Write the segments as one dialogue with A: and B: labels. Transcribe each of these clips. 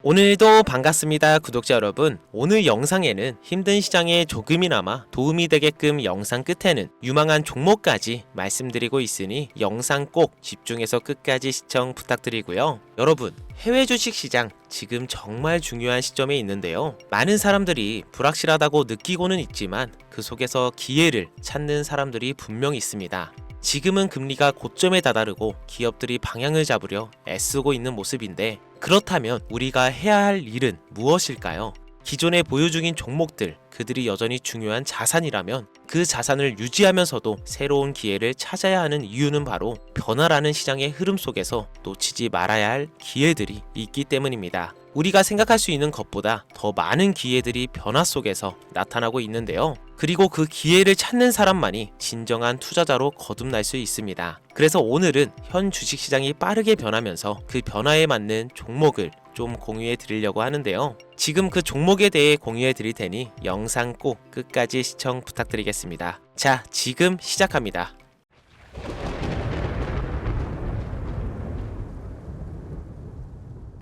A: 오늘도 반갑습니다, 구독자 여러분. 오늘 영상에는 힘든 시장에 조금이나마 도움이 되게끔 영상 끝에는 유망한 종목까지 말씀드리고 있으니 영상 꼭 집중해서 끝까지 시청 부탁드리고요. 여러분, 해외 주식 시장 지금 정말 중요한 시점에 있는데요. 많은 사람들이 불확실하다고 느끼고는 있지만 그 속에서 기회를 찾는 사람들이 분명 있습니다. 지금은 금리가 고점에 다다르고 기업들이 방향을 잡으려 애쓰고 있는 모습인데, 그렇다면 우리가 해야 할 일은 무엇일까요? 기존에 보유 중인 종목들, 그들이 여전히 중요한 자산이라면 그 자산을 유지하면서도 새로운 기회를 찾아야 하는 이유는 바로 변화라는 시장의 흐름 속에서 놓치지 말아야 할 기회들이 있기 때문입니다. 우리가 생각할 수 있는 것보다 더 많은 기회들이 변화 속에서 나타나고 있는데요. 그리고 그 기회를 찾는 사람만이 진정한 투자자로 거듭날 수 있습니다. 그래서 오늘은 현 주식시장이 빠르게 변하면서 그 변화에 맞는 종목을 좀 공유해 드리려고 하는데요. 지금 그 종목에 대해 공유해 드릴 테니 영상 꼭 끝까지 시청 부탁드리겠습니다. 자, 지금 시작합니다.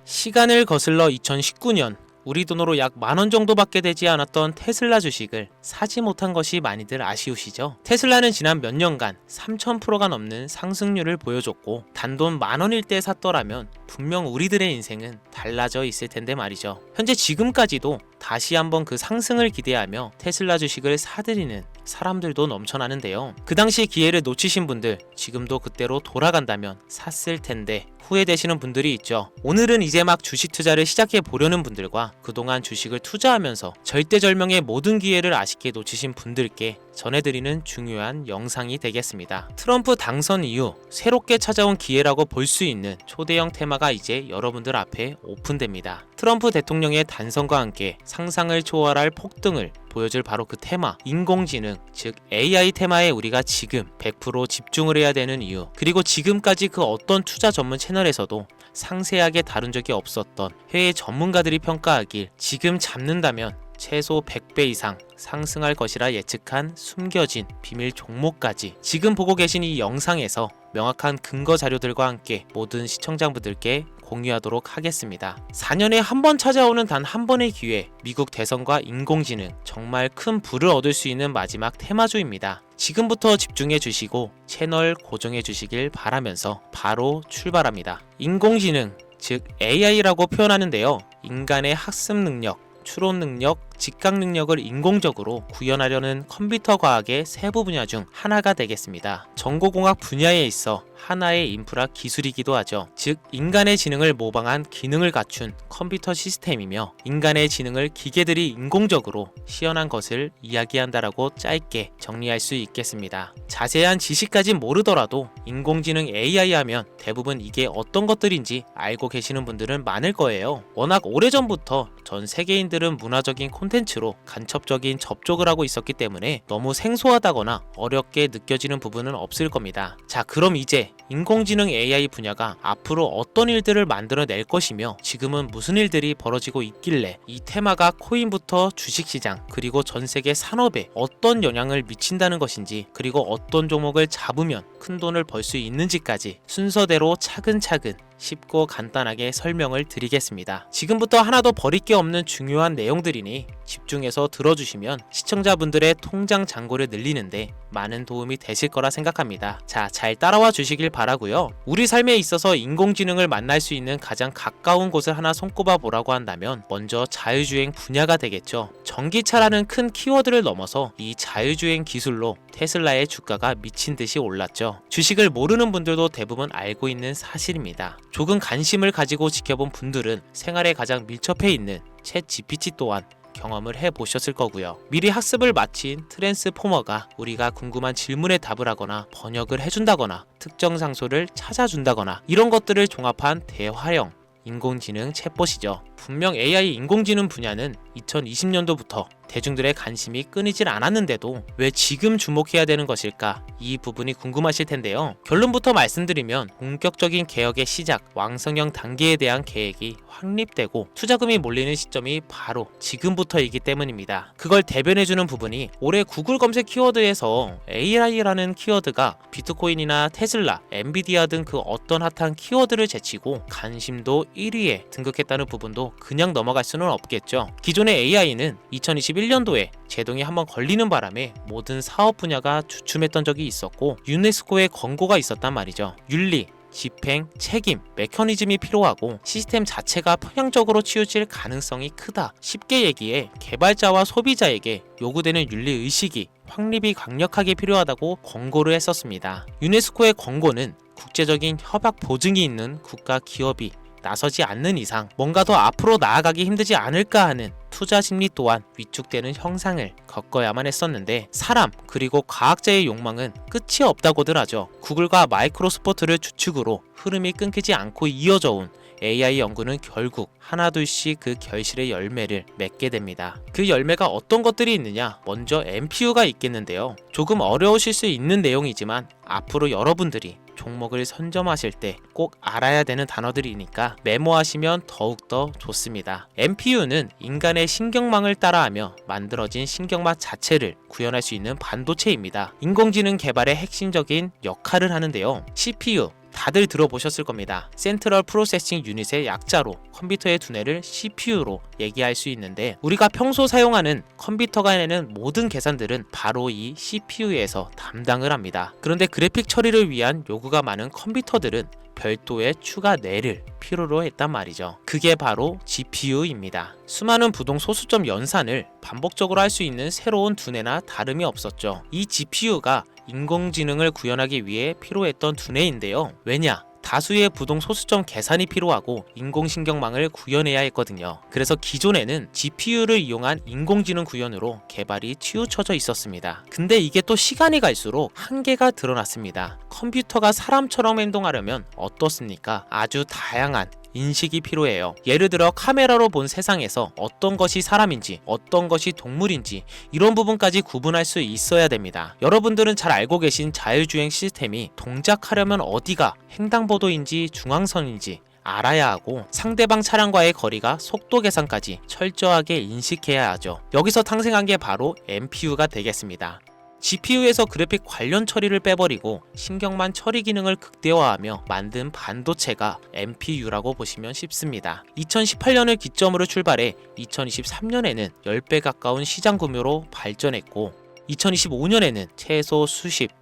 A: 시간을 거슬러 2019년 우리 돈으로 약 10,000원 정도밖에 되지 않았던 테슬라 주식을 사지 못한 것이 많이들 아쉬우시죠? 테슬라는 지난 몇 년간 3000%가 넘는 상승률을 보여줬고, 단돈 10,000원일 때 샀더라면 분명 우리들의 인생은 달라져 있을 텐데 말이죠. 현재 지금까지도 다시 한번 그 상승을 기대하며 테슬라 주식을 사들이는 사람들도 넘쳐나는데요. 그 당시 기회를 놓치신 분들, 지금도 그때로 돌아간다면 샀을 텐데 후회되시는 분들이 있죠. 오늘은 이제 막 주식 투자를 시작해 보려는 분들과 그동안 주식을 투자하면서 절대절명의 모든 기회를 아쉽게 놓치신 분들께 전해드리는 중요한 영상이 되겠습니다. 트럼프 당선 이후 새롭게 찾아온 기회라고 볼 수 있는 초대형 테마가 이제 여러분들 앞에 오픈됩니다. 트럼프 대통령의 단선과 함께 상상을 초월할 폭등을 보여줄 바로 그 테마, 인공지능, 즉 AI 테마에 우리가 지금 100% 집중을 해야 되는 이유, 그리고 지금까지 그 어떤 투자 전문 채널에서도 상세하게 다룬 적이 없었던 해외 전문가들이 평가하길 지금 잡는다면 최소 100배 이상 상승할 것이라 예측한 숨겨진 비밀 종목까지 지금 보고 계신 이 영상에서 명확한 근거 자료들과 함께 모든 시청자분들께 공유하도록 하겠습니다. 4년에 한 번 찾아오는 단 한 번의 기회, 미국 대선과 인공지능, 정말 큰 부를 얻을 수 있는 마지막 테마주입니다. 지금부터 집중해 주시고 채널 고정해 주시길 바라면서 바로 출발합니다. 인공지능, 즉 AI라고 표현하는데요. 인간의 학습 능력, 추론 능력, 직각 능력을 인공적으로 구현하려는 컴퓨터 과학의 세부 분야 중 하나가 되겠습니다. 정보공학 분야에 있어 하나의 인프라 기술이기도 하죠. 즉, 인간의 지능을 모방한 기능을 갖춘 컴퓨터 시스템이며, 인간의 지능을 기계들이 인공적으로 시연한 것을 이야기한다라고 짧게 정리할 수 있겠습니다. 자세한 지식까지 모르더라도 인공지능 AI 하면 대부분 이게 어떤 것들인지 알고 계시는 분들은 많을 거예요. 워낙 오래전부터 전 세계인들은 문화적인 콘텐츠로 간접적인 접촉을 하고 있었기 때문에 너무 생소하다거나 어렵게 느껴지는 부분은 없을 겁니다. 자, 그럼 이제 인공지능 AI 분야가 앞으로 어떤 일들을 만들어낼 것이며 지금은 무슨 일들이 벌어지고 있길래 이 테마가 코인부터 주식시장 그리고 전 세계 산업에 어떤 영향을 미친다는 것인지, 그리고 어떤 종목을 잡으면 큰 돈을 벌 수 있는지까지 순서대로 차근차근 쉽고 간단하게 설명을 드리겠습니다. 지금부터 하나도 버릴 게 없는 중요한 내용들이니 집중해서 들어주시면 시청자분들의 통장 잔고를 늘리는데 많은 도움이 되실 거라 생각합니다. 자, 잘 따라와 주시길 바라고요. 우리 삶에 있어서 인공지능을 만날 수 있는 가장 가까운 곳을 하나 손꼽아 보라고 한다면 먼저 자율주행 분야가 되겠죠. 전기차라는 큰 키워드를 넘어서 이 자율주행 기술로 테슬라의 주가가 미친 듯이 올랐죠. 주식을 모르는 분들도 대부분 알고 있는 사실입니다. 조금 관심을 가지고 지켜본 분들은 생활에 가장 밀접해 있는 챗 GPT 또한 경험을 해보셨을 거고요. 미리 학습을 마친 트랜스포머가 우리가 궁금한 질문에 답을 하거나 번역을 해준다거나 특정 장소를 찾아준다거나 이런 것들을 종합한 대화형 인공지능 챗봇이죠. 분명 AI 인공지능 분야는 2020년도부터 대중들의 관심이 끊이질 않았는데도 왜 지금 주목해야 되는 것일까? 이 부분이 궁금하실 텐데요. 결론부터 말씀드리면 본격적인 개혁의 시작, 왕성형 단계에 대한 계획이 확립되고 투자금이 몰리는 시점이 바로 지금부터이기 때문입니다. 그걸 대변해주는 부분이 올해 구글 검색 키워드에서 AI라는 키워드가 비트코인이나 테슬라, 엔비디아 등 그 어떤 핫한 키워드를 제치고 관심도 1위에 등극했다는 부분도 한다고 그냥 넘어갈 수는 없겠죠. 기존의 AI는 2021년도에 제동이 한번 걸리는 바람에 모든 사업 분야가 주춤했던 적이 있었고 유네스코의 권고가 있었단 말이죠. 윤리, 집행, 책임, 메커니즘이 필요하고 시스템 자체가 편향적으로 치우칠 가능성이 크다. 쉽게 얘기해 개발자와 소비자에게 요구되는 윤리의식이 확립이 강력하게 필요하다고 권고를 했었습니다. 유네스코의 권고는 국제적인 협약 보증이 있는 국가 기업이 나서지 않는 이상 뭔가 더 앞으로 나아가기 힘들지 않을까 하는 투자 심리 또한 위축되는 형상을 겪어야만 했었는데 사람 그리고 과학자의 욕망은 끝이 없다고들 하죠. 구글과 마이크로소프트를 주축으로 흐름이 끊기지 않고 이어져 온 AI 연구는 결국 하나둘씩 그 결실의 열매를 맺게 됩니다. 그 열매가 어떤 것들이 있느냐? 먼저 NPU가 있겠는데요. 조금 어려우실 수 있는 내용이지만 앞으로 여러분들이 종목을 선점하실 때 꼭 알아야 되는 단어들이니까 메모하시면 더욱더 좋습니다. NPU는 인간의 신경망을 따라하며 만들어진 신경망 자체를 구현할 수 있는 반도체입니다. 인공지능 개발의 핵심적인 역할을 하는데요. CPU 다들 들어보셨을 겁니다. 센트럴 프로세싱 유닛의 약자로 컴퓨터의 두뇌를 CPU로 얘기할 수 있는데 우리가 평소 사용하는 컴퓨터가 내는 모든 계산들은 바로 이 CPU에서 담당을 합니다. 그런데 그래픽 처리를 위한 요구가 많은 컴퓨터들은 별도의 추가 뇌를 필요로 했단 말이죠. 그게 바로 GPU입니다. 수많은 부동 소수점 연산을 반복적으로 할 수 있는 새로운 두뇌나 다름이 없었죠. 이 GPU가 인공지능을 구현하기 위해 필요했던 두뇌인데요. 왜냐? 다수의 부동 소수점 계산이 필요하고 인공신경망을 구현해야 했거든요. 그래서 기존에는 GPU를 이용한 인공지능 구현으로 개발이 치우쳐져 있었습니다. 근데 이게 또 시간이 갈수록 한계가 드러났습니다. 컴퓨터가 사람처럼 행동하려면 어떻습니까? 아주 다양한 인식이 필요해요. 예를 들어 카메라로 본 세상에서 어떤 것이 사람인지 어떤 것이 동물인지 이런 부분까지 구분할 수 있어야 됩니다. 여러분들은 잘 알고 계신 자율주행 시스템이 동작하려면 어디가 횡단보도인지 중앙선인지 알아야 하고 상대방 차량과의 거리가 속도 계산까지 철저하게 인식해야 하죠. 여기서 탄생한 게 바로 NPU가 되겠습니다. GPU에서 그래픽 관련 처리를 빼버리고 신경만 처리 기능을 극대화하며 만든 반도체가 NPU라고 보시면 쉽습니다. 2018년을 기점으로 출발해 2023년에는 10배 가까운 시장 규모로 발전했고 2025년에는 최소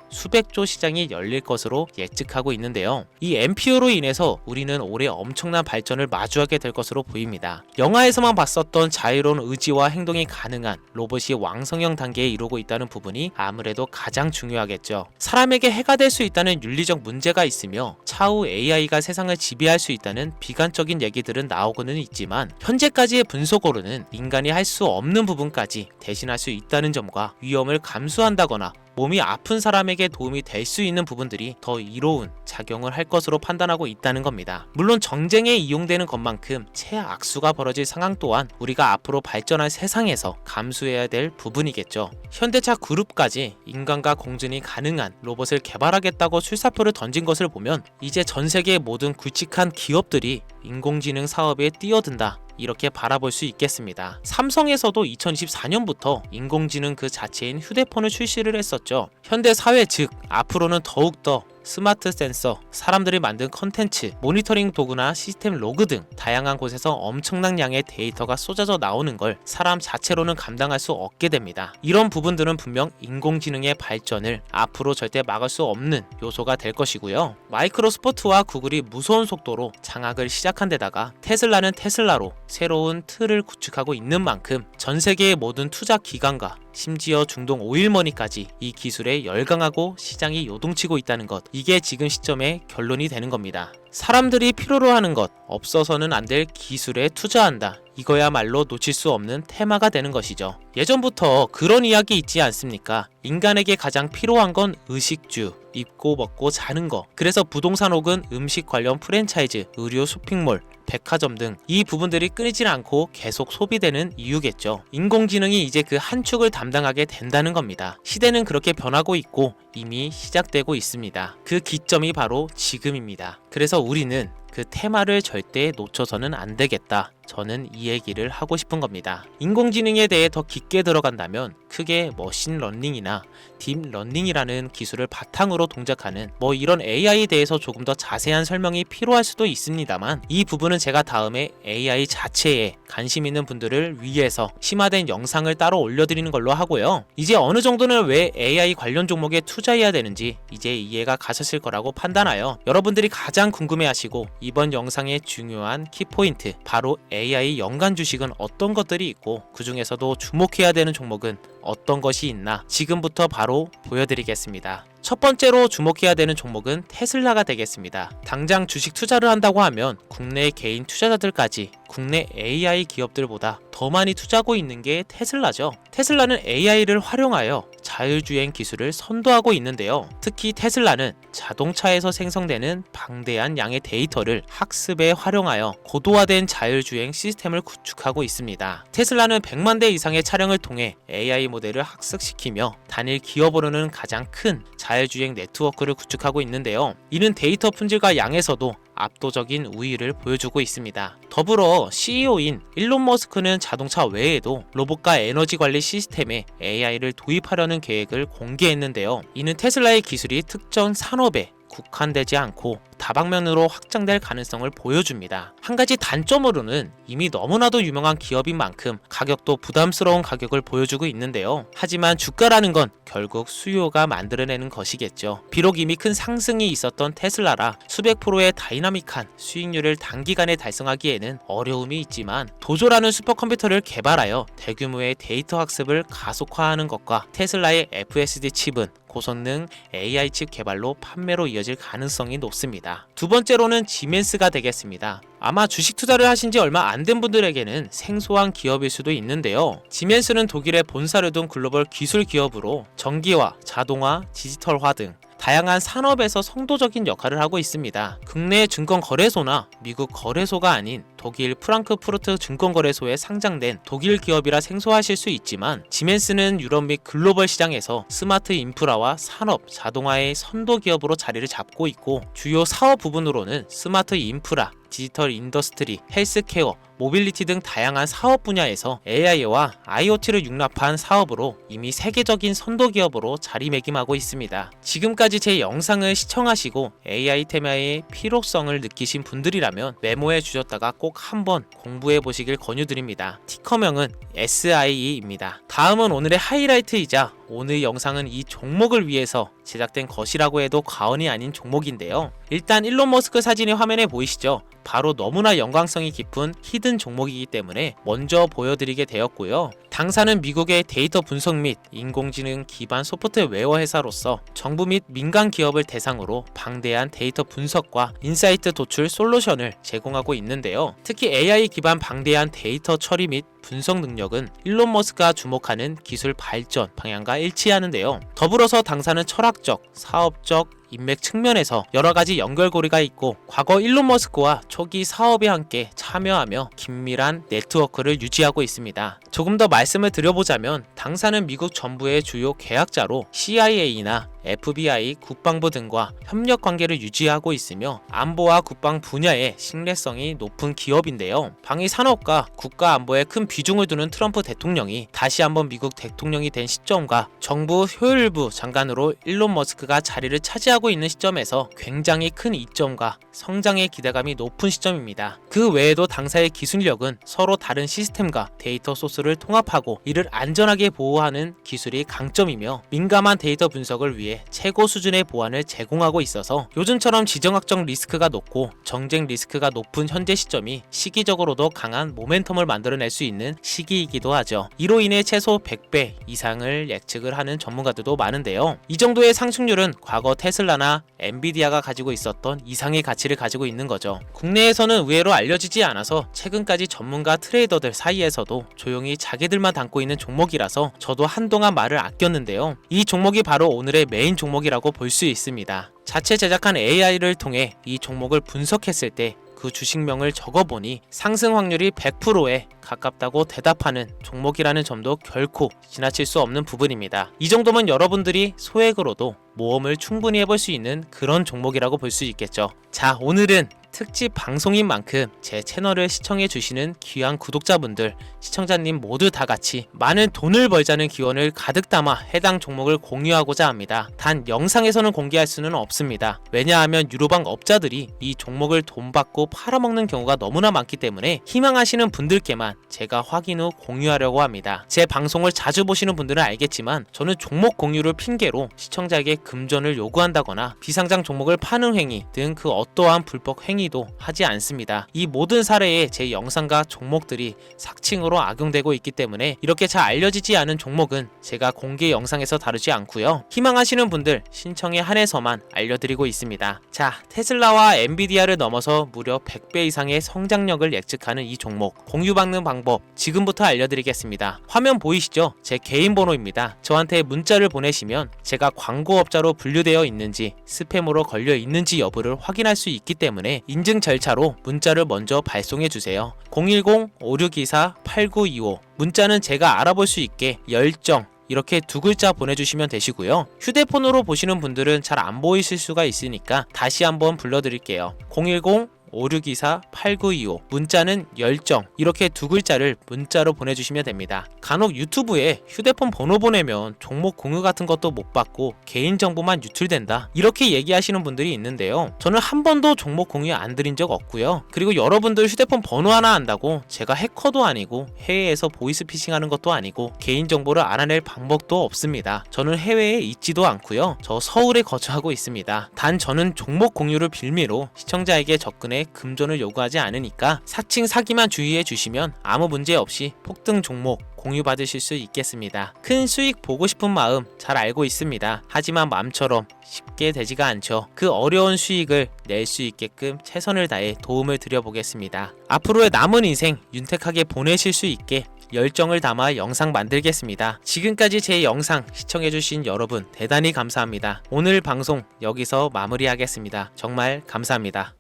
A: 수백조 시장이 열릴 것으로 예측하고 있는데요. 이 NPU로 인해서 우리는 올해 엄청난 발전을 마주하게 될 것으로 보입니다. 영화에서만 봤었던 자유로운 의지와 행동이 가능한 로봇이 왕성형 단계에 이르고 있다는 부분이 아무래도 가장 중요하겠죠. 사람에게 해가 될 수 있다는 윤리적 문제가 있으며 차후 AI가 세상을 지배할 수 있다는 비관적인 얘기들은 나오고는 있지만 현재까지의 분석으로는 인간이 할 수 없는 부분까지 대신할 수 있다는 점과 위험을 감수한다거나 몸이 아픈 사람에게 도움이 될 수 있는 부분들이 더 이로운 작용을 할 것으로 판단하고 있다는 겁니다. 물론 정쟁에 이용되는 것만큼 최악수가 벌어질 상황 또한 우리가 앞으로 발전할 세상에서 감수해야 될 부분이겠죠. 현대차 그룹까지 인간과 공존이 가능한 로봇을 개발하겠다고 출사표를 던진 것을 보면 이제 전 세계의 모든 굵직한 기업들이 인공지능 사업에 뛰어든다, 이렇게 바라볼 수 있겠습니다. 삼성에서도 2024년부터 인공지능 그 자체인 휴대폰을 출시를 했었죠. 현대 사회 즉 앞으로는 더욱더 스마트 센서, 사람들이 만든 컨텐츠, 모니터링 도구나 시스템 로그 등 다양한 곳에서 엄청난 양의 데이터가 쏟아져 나오는 걸 사람 자체로는 감당할 수 없게 됩니다. 이런 부분들은 분명 인공지능의 발전을 앞으로 절대 막을 수 없는 요소가 될 것이고요. 마이크로소프트와 구글이 무서운 속도로 장악을 시작한 데다가 테슬라는 테슬라로 새로운 틀을 구축하고 있는 만큼 전 세계의 모든 투자 기관과 심지어 중동 오일머니까지 이 기술에 열광하고 시장이 요동치고 있다는 것, 이게 지금 시점의 결론이 되는 겁니다. 사람들이 필요로 하는 것, 없어서는 안 될 기술에 투자한다. 이거야말로 놓칠 수 없는 테마가 되는 것이죠. 예전부터 그런 이야기 있지 않습니까? 인간에게 가장 필요한 건 의식주, 입고 먹고 자는 거. 그래서 부동산 혹은 음식 관련 프랜차이즈, 의류 쇼핑몰, 백화점 등 이 부분들이 끊이질 않고 계속 소비되는 이유겠죠. 인공지능이 이제 그 한 축을 담당하게 된다는 겁니다. 시대는 그렇게 변하고 있고 이미 시작되고 있습니다. 그 기점이 바로 지금입니다. 그래서 우리는 그 테마를 절대 놓쳐서는 안 되겠다. 저는 이 얘기를 하고 싶은 겁니다. 인공지능에 대해 더 깊게 들어간다면 크게 머신러닝이나 딥러닝이라는 기술을 바탕으로 동작하는 이런 AI에 대해서 조금 더 자세한 설명이 필요할 수도 있습니다만, 이 부분은 제가 다음에 AI 자체에 관심 있는 분들을 위해서 심화된 영상을 따로 올려드리는 걸로 하고요. 이제 어느 정도는 왜 AI 관련 종목에 투자해야 되는지 이제 이해가 가셨을 거라고 판단하여 여러분들이 가장 궁금해하시고 이번 영상의 중요한 키포인트, 바로 AI 연간 주식은 어떤 것들이 있고 그 중에서도 주목해야 되는 종목은 어떤 것이 있나 지금부터 바로 보여드리겠습니다. 첫 번째로 주목해야 되는 종목은 테슬라가 되겠습니다. 당장 주식 투자를 한다고 하면 국내 개인 투자자들까지 국내 AI 기업들보다 더 많이 투자하고 있는 게 테슬라죠. 테슬라는 AI를 활용하여 자율주행 기술을 선도하고 있는데요. 특히 테슬라는 자동차에서 생성되는 방대한 양의 데이터를 학습에 활용하여 고도화된 자율주행 시스템을 구축하고 있습니다. 테슬라는 100만 대 이상의 차량을 통해 AI 모델을 학습시키며 단일 기업으로는 가장 큰 자율주행 네트워크를 구축하고 있는데요. 이는 데이터 품질과 양에서도 압도적인 우위를 보여주고 있습니다. 더불어 CEO인 일론 머스크는 자동차 외에도 로봇과 에너지 관리 시스템에 AI를 도입하려는 계획을 공개했는데요. 이는 테슬라의 기술이 특정 산업에 국한되지 않고 다방면으로 확장될 가능성을 보여줍니다. 한 가지 단점으로는 이미 너무나도 유명한 기업인 만큼 가격도 부담스러운 가격을 보여주고 있는데요. 하지만 주가라는 건 결국 수요가 만들어내는 것이겠죠. 비록 이미 큰 상승이 있었던 테슬라라 수백 프로의 다이나믹한 수익률을 단기간에 달성하기에는 어려움이 있지만, 도조라는 슈퍼컴퓨터를 개발하여 대규모의 데이터 학습을 가속화하는 것과 테슬라의 FSD 칩은 고성능 AI 칩 개발로 판매로 이어질 가능성이 높습니다. 두 번째로는 지멘스가 되겠습니다. 아마 주식 투자를 하신 지 얼마 안 된 분들에게는 생소한 기업일 수도 있는데요. 지멘스는 독일에 본사를 둔 글로벌 기술 기업으로 전기화, 자동화, 디지털화 등 다양한 산업에서 선도적인 역할을 하고 있습니다. 국내 증권거래소나 미국 거래소가 아닌 독일 프랑크푸르트 증권거래소에 상장된 독일 기업이라 생소하실 수 있지만, 지멘스는 유럽 및 글로벌 시장에서 스마트 인프라와 산업, 자동화의 선도 기업으로 자리를 잡고 있고, 주요 사업 부분으로는 스마트 인프라, 디지털 인더스트리, 헬스케어, 모빌리티 등 다양한 사업 분야에서 AI와 IoT를 융합한 사업으로 이미 세계적인 선도 기업으로 자리매김하고 있습니다. 지금까지 제 영상을 시청하시고 AI 테마의 필요성을 느끼신 분들이라면 메모해 주셨다가 꼭 한번 공부해 보시길 권유드립니다. 티커명은 SIE입니다. 다음은 오늘의 하이라이트이자 오늘 영상은 이 종목을 위해서 제작된 것이라고 해도 과언이 아닌 종목인데요. 일단 일론 머스크 사진이 화면에 보이시죠? 바로 너무나 연관성이 깊은 히든 종목이기 때문에 먼저 보여드리게 되었고요. 당사는 미국의 데이터 분석 및 인공지능 기반 소프트웨어 회사로서 정부 및 민간 기업을 대상으로 방대한 데이터 분석과 인사이트 도출 솔루션을 제공하고 있는데요. 특히 AI 기반 방대한 데이터 처리 및 분석 능력은 일론 머스크가 주목하는 기술 발전 방향과 일치하는데요. 더불어서 당사는 철학적, 사업적, 인맥 측면에서 여러가지 연결고리가 있고, 과거 일론 머스크와 초기 사업에 함께 참여하며 긴밀한 네트워크를 유지하고 있습니다. 조금 더 말씀을 드려보자면, 당사는 미국 정부의 주요 계약자로 CIA나 FBI, 국방부 등과 협력 관계를 유지하고 있으며 안보와 국방 분야의 신뢰성이 높은 기업인데요. 방위 산업과 국가 안보에 큰 비중을 두는 트럼프 대통령이 다시 한번 미국 대통령이 된 시점과 정부 효율부 장관으로 일론 머스크가 자리를 차지하고 있는 시점에서 굉장히 큰 이점과 성장의 기대감이 높은 시점입니다. 그 외에도 당사의 기술력은 서로 다른 시스템과 데이터 소스를 통합하고 이를 안전하게 보호하는 기술이 강점이며, 민감한 데이터 분석을 위해 최고 수준의 보안을 제공하고 있어서 요즘처럼 지정학적 리스크가 높고 정쟁 리스크가 높은 현재 시점이 시기적으로도 강한 모멘텀을 만들어낼 수 있는 시기이기도 하죠. 이로 인해 최소 100배 이상을 예측을 하는 전문가들도 많은데요. 이 정도의 상승률은 과거 테슬라나 엔비디아가 가지고 있었던 이상의 가치를 가지고 있는 거죠. 국내에서는 의외로 알려지지 않아서 최근까지 전문가 트레이더들 사이에서도 조용히 자기들만 담고 있는 종목이라서 저도 한동안 말을 아꼈는데요. 이 종목이 바로 오늘의 메인 종목이라고 볼 수 있습니다. 자체 제작한 AI를 통해 이 종목을 분석했을 때 그 주식명을 적어보니 상승 확률이 100%에 가깝다고 대답하는 종목이라는 점도 결코 지나칠 수 없는 부분입니다. 이 정도면 여러분들이 소액으로도 모험을 충분히 해볼 수 있는 그런 종목이라고 볼 수 있겠죠. 자, 오늘은 특집 방송인 만큼 제 채널을 시청해주시는 귀한 구독자분들, 시청자님 모두 다 같이 많은 돈을 벌자는 기원을 가득 담아 해당 종목을 공유하고자 합니다. 단 영상에서는 공개할 수는 없습니다. 왜냐하면 유로방 업자들이 이 종목을 돈 받고 팔아먹는 경우가 너무나 많기 때문에 희망하시는 분들께만 제가 확인 후 공유하려고 합니다. 제 방송을 자주 보시는 분들은 알겠지만 저는 종목 공유를 핑계로 시청자에게 금전을 요구한다거나 비상장 종목을 파는 행위 등 그 어떠한 불법 행위도 하지 않습니다. 이 모든 사례에 제 영상과 종목들이 삭칭으로 악용되고 있기 때문에 이렇게 잘 알려지지 않은 종목은 제가 공개 영상에서 다루지 않고요. 희망하시는 분들 신청에 한해서만 알려드리고 있습니다. 자, 테슬라와 엔비디아를 넘어서 무려 100배 이상의 성장력을 예측하는 이 종목 공유받는 방법 지금부터 알려드리겠습니다. 화면 보이시죠? 제 개인 번호입니다. 저한테 문자를 보내시면 제가 광고업자로 분류되어 있는지 스팸으로 걸려 있는지 여부를 확인할 수 있기 때문에 인증 절차로 문자를 먼저 발송해 주세요. 010-5624-8925 문자는 제가 알아볼 수 있게 열정 이렇게 두 글자 보내주시면 되시고요. 휴대폰으로 보시는 분들은 잘 안 보이실 수가 있으니까 다시 한번 불러드릴게요. 010-5624-8925 문자는 열정 이렇게 두 글자를 문자로 보내주시면 됩니다. 간혹 유튜브에 휴대폰 번호 보내면 종목 공유 같은 것도 못 받고 개인정보만 유출된다 이렇게 얘기하시는 분들이 있는데요. 저는 한 번도 종목 공유 안 드린 적 없고요. 그리고 여러분들 휴대폰 번호 하나 안다고 제가 해커도 아니고 해외에서 보이스피싱 하는 것도 아니고 개인정보를 알아낼 방법도 없습니다. 저는 해외에 있지도 않고요. 저 서울에 거주하고 있습니다. 단 저는 종목 공유를 빌미로 시청자에게 접근해 금전을 요구하지 않으니까 사칭 사기만 주의해 주시면 아무 문제 없이 폭등 종목 공유받으실 수 있겠습니다. 큰 수익 보고 싶은 마음 잘 알고 있습니다. 하지만 마음처럼 쉽게 되지가 않죠. 그 어려운 수익을 낼 수 있게끔 최선을 다해 도움을 드려보겠습니다. 앞으로의 남은 인생 윤택하게 보내실 수 있게 열정을 담아 영상 만들겠습니다. 지금까지 제 영상 시청해주신 여러분 대단히 감사합니다. 오늘 방송 여기서 마무리하겠습니다. 정말 감사합니다.